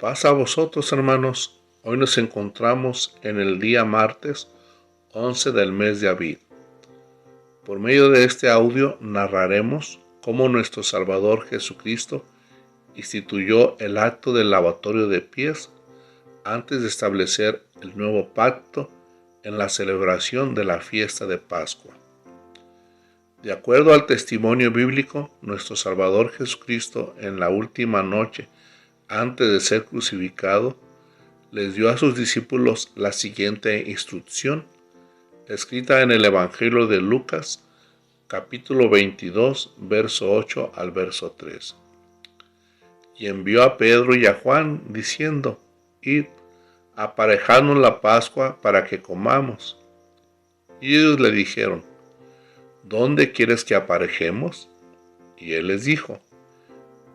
Paz a vosotros, hermanos. Hoy nos encontramos en el día martes 11 del mes de Aviv. Por medio de este audio narraremos cómo nuestro Salvador Jesucristo instituyó el acto del lavatorio de pies antes de establecer el nuevo pacto en la celebración de la fiesta de Pascua. De acuerdo al testimonio bíblico, nuestro Salvador Jesucristo en la última noche antes de ser crucificado, les dio a sus discípulos la siguiente instrucción, escrita en el Evangelio de Lucas, capítulo 22, verso 8 al verso 3. Y envió a Pedro y a Juan, diciendo, id, aparejadnos la Pascua para que comamos. Y ellos le dijeron, ¿dónde quieres que aparejemos? Y él les dijo,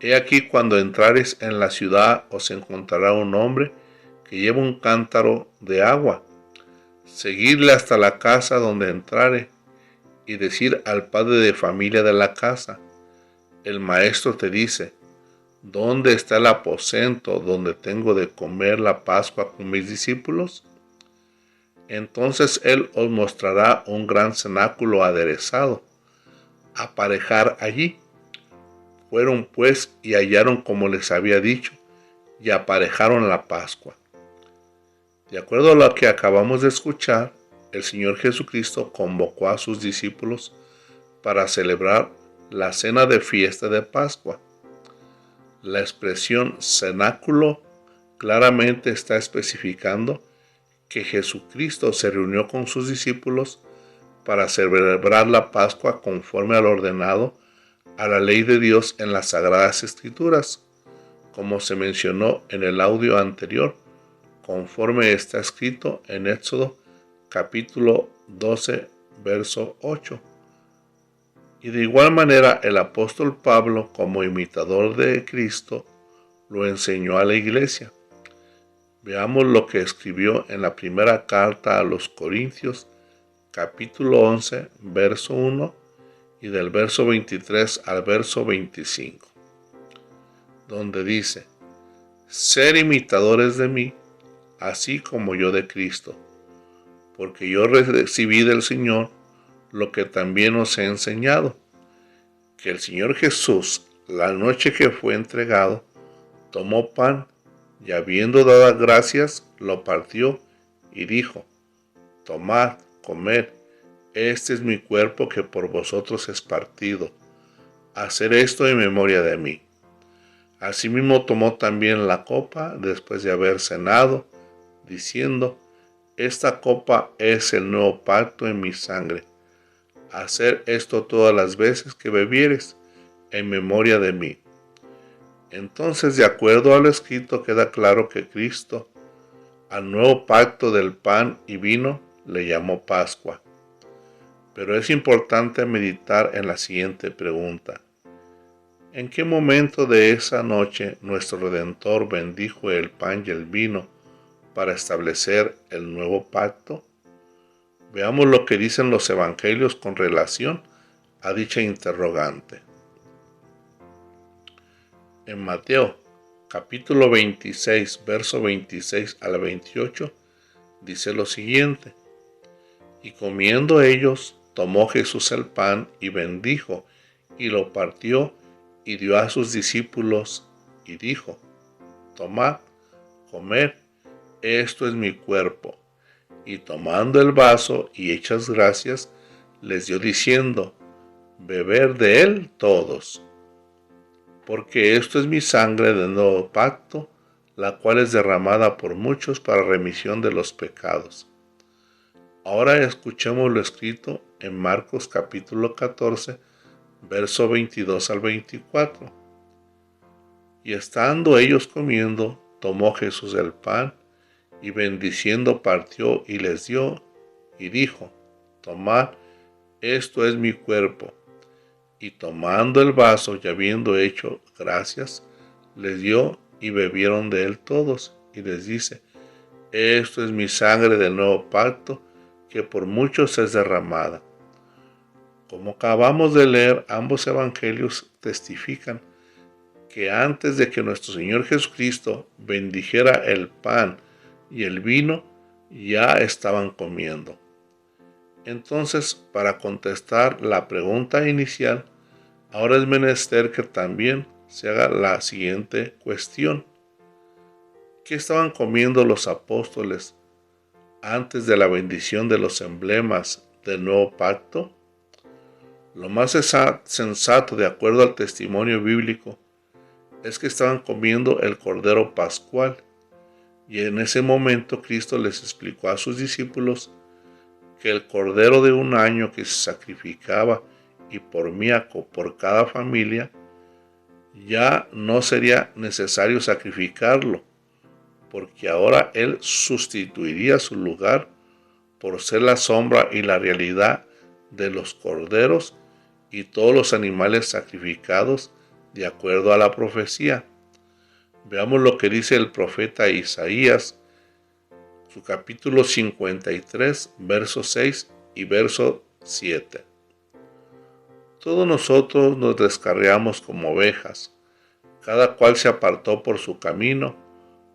he aquí cuando entrares en la ciudad os encontrará un hombre que lleva un cántaro de agua. Seguidle hasta la casa donde entrare y decir al padre de familia de la casa, el maestro te dice, ¿dónde está el aposento donde tengo de comer la Pascua con mis discípulos? Entonces él os mostrará un gran cenáculo aderezado. Aparejar allí. Fueron pues y hallaron como les había dicho, y aparejaron la Pascua. De acuerdo a lo que acabamos de escuchar, el Señor Jesucristo convocó a sus discípulos para celebrar la cena de fiesta de Pascua. La expresión cenáculo claramente está especificando que Jesucristo se reunió con sus discípulos para celebrar la Pascua conforme a lo ordenado a la ley de Dios en las Sagradas Escrituras, como se mencionó en el audio anterior, conforme está escrito en Éxodo capítulo 12, verso 8. Y de igual manera el apóstol Pablo, como imitador de Cristo, lo enseñó a la iglesia. Veamos lo que escribió en la primera carta a los Corintios, capítulo 11, verso 1, y del verso 23 al verso 25, donde dice, ser imitadores de mí, así como yo de Cristo, porque yo recibí del Señor lo que también os he enseñado, que el Señor Jesús, la noche que fue entregado, tomó pan y habiendo dado gracias, lo partió y dijo, tomad, comed, este es mi cuerpo que por vosotros es partido. Hacer esto en memoria de mí. Asimismo tomó también la copa después de haber cenado, diciendo, esta copa es el nuevo pacto en mi sangre. Hacer esto todas las veces que bebieres en memoria de mí. Entonces, de acuerdo a lo escrito, queda claro que Cristo, al nuevo pacto del pan y vino, le llamó Pascua. Pero es importante meditar en la siguiente pregunta. ¿En qué momento de esa noche nuestro Redentor bendijo el pan y el vino para establecer el nuevo pacto? Veamos lo que dicen los evangelios con relación a dicha interrogante. En Mateo, capítulo 26, verso 26 al 28, dice lo siguiente. Y comiendo ellos, tomó Jesús el pan y bendijo, y lo partió y dio a sus discípulos, y dijo, tomad, comed, esto es mi cuerpo. Y tomando el vaso y hechas gracias, les dio diciendo, beber de él todos, porque esto es mi sangre del nuevo pacto, la cual es derramada por muchos para remisión de los pecados. Ahora escuchemos lo escrito en Marcos capítulo 14, verso 22 al 24. Y estando ellos comiendo, tomó Jesús el pan, y bendiciendo partió y les dio, y dijo, tomad, esto es mi cuerpo. Y tomando el vaso y habiendo hecho gracias, les dio y bebieron de él todos, y les dice, esto es mi sangre del nuevo pacto, que por muchos es derramada. Como acabamos de leer, ambos evangelios testifican que antes de que nuestro Señor Jesucristo bendijera el pan y el vino, ya estaban comiendo. Entonces, para contestar la pregunta inicial, ahora es menester que también se haga la siguiente cuestión. ¿Qué estaban comiendo los apóstoles antes de la bendición de los emblemas del nuevo pacto? Lo más sensato, de acuerdo al testimonio bíblico, es que estaban comiendo el Cordero Pascual, y en ese momento Cristo les explicó a sus discípulos que el cordero de un año que se sacrificaba hipomíaco por cada familia, ya no sería necesario sacrificarlo, porque ahora Él sustituiría su lugar por ser la sombra y la realidad de los corderos y todos los animales sacrificados de acuerdo a la profecía. Veamos lo que dice el profeta Isaías, su capítulo 53, verso 6 y verso 7. Todos nosotros nos descarriamos como ovejas, cada cual se apartó por su camino,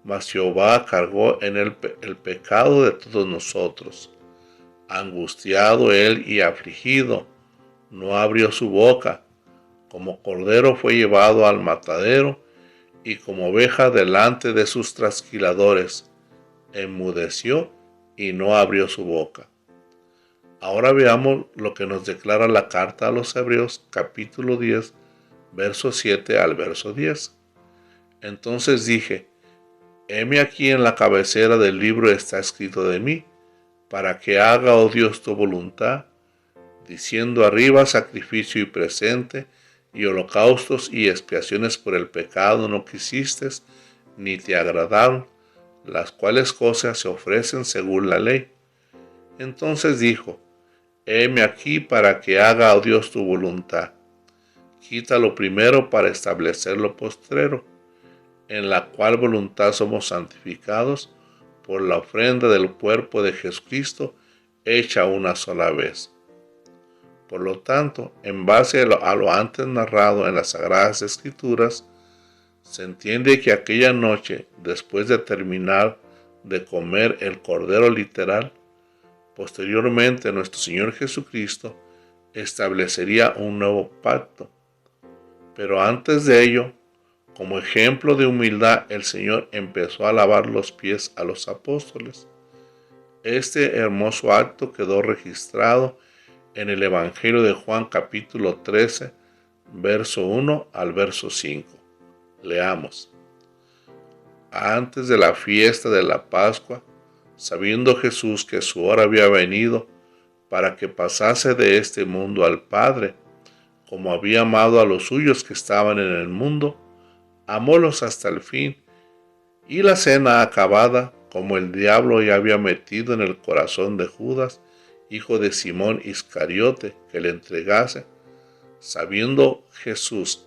mas Jehová cargó en él el pecado de todos nosotros. Angustiado él y afligido, no abrió su boca. Como cordero fue llevado al matadero, y como oveja delante de sus trasquiladores, enmudeció y no abrió su boca. Ahora veamos lo que nos declara la carta a los Hebreos, capítulo 10, verso 7 al verso 10. Entonces dije: heme aquí, en la cabecera del libro está escrito de mí, para que haga, oh Dios, tu voluntad, diciendo arriba: sacrificio y presente, y holocaustos y expiaciones por el pecado no quisiste, ni te agradaron, las cuales cosas se ofrecen según la ley. Entonces dijo: heme aquí, para que haga, oh Dios, tu voluntad. Quita lo primero para establecer lo postrero, en la cual voluntad somos santificados por la ofrenda del cuerpo de Jesucristo, hecha una sola vez. Por lo tanto, en base a lo antes narrado en las Sagradas Escrituras, se entiende que aquella noche, después de terminar de comer el cordero literal, posteriormente nuestro Señor Jesucristo establecería un nuevo pacto. Pero antes de ello, como ejemplo de humildad, el Señor empezó a lavar los pies a los apóstoles. Este hermoso acto quedó registrado en el Evangelio de Juan, capítulo 13, verso 1 al verso 5. Leamos. Antes de la fiesta de la Pascua, sabiendo Jesús que su hora había venido para que pasase de este mundo al Padre, como había amado a los suyos que estaban en el mundo, amólos hasta el fin. Y la cena acabada, como el diablo ya había metido en el corazón de Judas, hijo de Simón Iscariote, que le entregase, sabiendo Jesús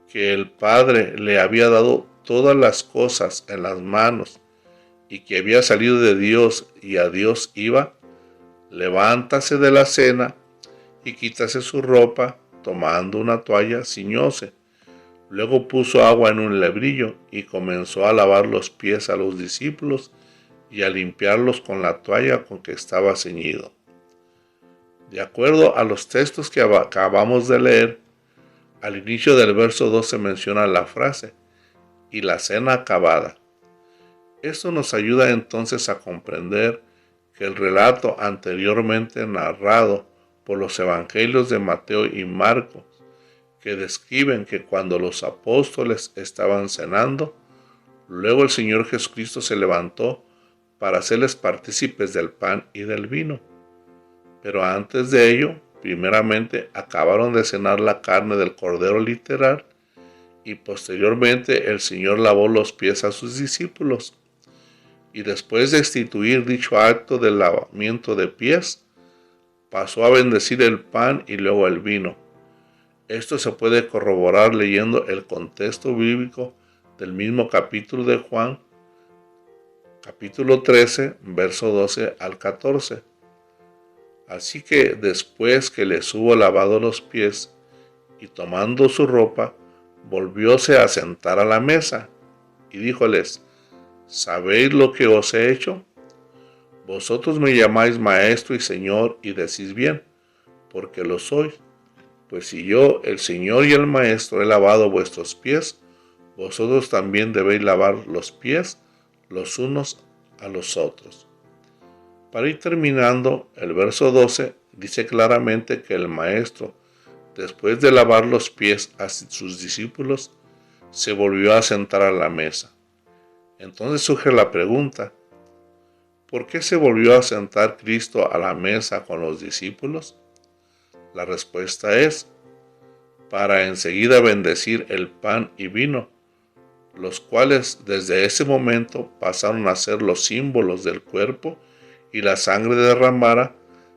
que el Padre le había dado todas las cosas en las manos, y que había salido de Dios y a Dios iba, levántase de la cena y quítase su ropa, tomando una toalla, ciñóse. Luego puso agua en un lebrillo y comenzó a lavar los pies a los discípulos y a limpiarlos con la toalla con que estaba ceñido. De acuerdo a los textos que acabamos de leer, al inicio del verso 2 se menciona la frase: y la cena acabada. Esto nos ayuda entonces a comprender que el relato anteriormente narrado por los evangelios de Mateo y Marcos, que describen que cuando los apóstoles estaban cenando, luego el Señor Jesucristo se levantó para hacerles partícipes del pan y del vino. Pero antes de ello, primeramente acabaron de cenar la carne del cordero literal, y posteriormente el Señor lavó los pies a sus discípulos. Y después de instituir dicho acto del lavamiento de pies, pasó a bendecir el pan y luego el vino. Esto se puede corroborar leyendo el contexto bíblico del mismo capítulo de Juan, capítulo 13, verso 12 al 14. Así que después que les hubo lavado los pies y tomando su ropa, volvióse a sentar a la mesa y díjoles: ¿Sabéis lo que os he hecho? Vosotros me llamáis maestro y señor y decís bien, porque lo soy. Pues si yo, el Señor y el Maestro, he lavado vuestros pies, vosotros también debéis lavar los pies los unos a los otros. Para ir terminando, el verso 12 dice claramente que el Maestro, después de lavar los pies a sus discípulos, se volvió a sentar a la mesa. Entonces surge la pregunta: ¿por qué se volvió a sentar Cristo a la mesa con los discípulos? La respuesta es: para enseguida bendecir el pan y vino, los cuales desde ese momento pasaron a ser los símbolos del cuerpo y la sangre derramada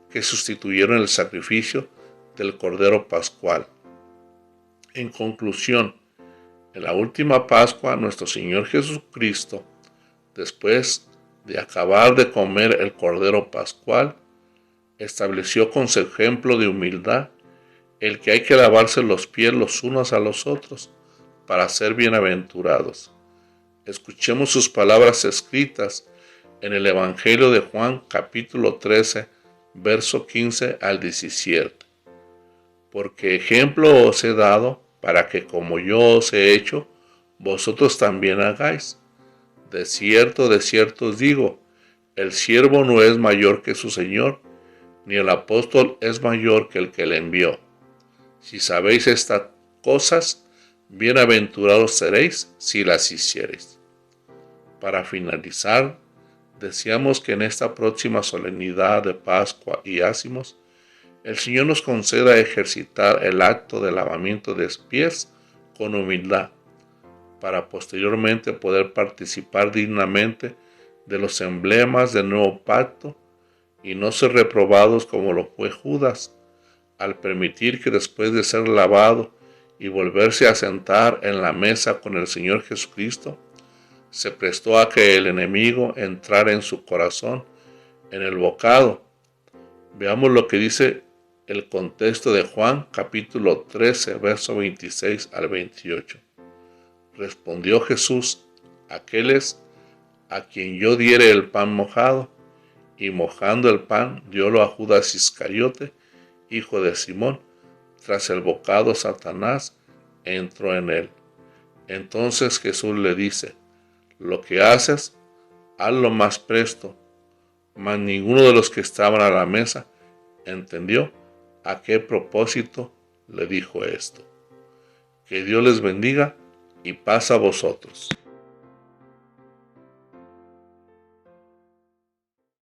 que sustituyeron el sacrificio del Cordero Pascual. En conclusión, en la última Pascua, nuestro Señor Jesucristo, después de acabar de comer el Cordero Pascual, estableció con su ejemplo de humildad el que hay que lavarse los pies los unos a los otros para ser bienaventurados. Escuchemos sus palabras escritas en el Evangelio de Juan, capítulo 13, verso 15 al 17. Porque ejemplo os he dado para que como yo os he hecho, vosotros también hagáis. De cierto os digo, el siervo no es mayor que su Señor, ni el apóstol es mayor que el que le envió. Si sabéis estas cosas, bienaventurados seréis si las hiciereis. Para finalizar, deseamos que en esta próxima solemnidad de Pascua y Ácimos, el Señor nos conceda ejercitar el acto de lavamiento de pies con humildad, para posteriormente poder participar dignamente de los emblemas del nuevo pacto y no ser reprobados como lo fue Judas, al permitir que después de ser lavado y volverse a sentar en la mesa con el Señor Jesucristo, se prestó a que el enemigo entrara en su corazón en el bocado. Veamos lo que dice el contexto de Juan capítulo 13, verso 26 al 28. Respondió Jesús: aquéles a quien yo diere el pan mojado, y mojando el pan diólo a Judas Iscariote, hijo de Simón. Tras el bocado, Satanás entró en él. Entonces Jesús le dice: lo que haces, hazlo más presto. Mas ninguno de los que estaban a la mesa entendió a qué propósito le dijo esto. Que Dios les bendiga y paz a vosotros.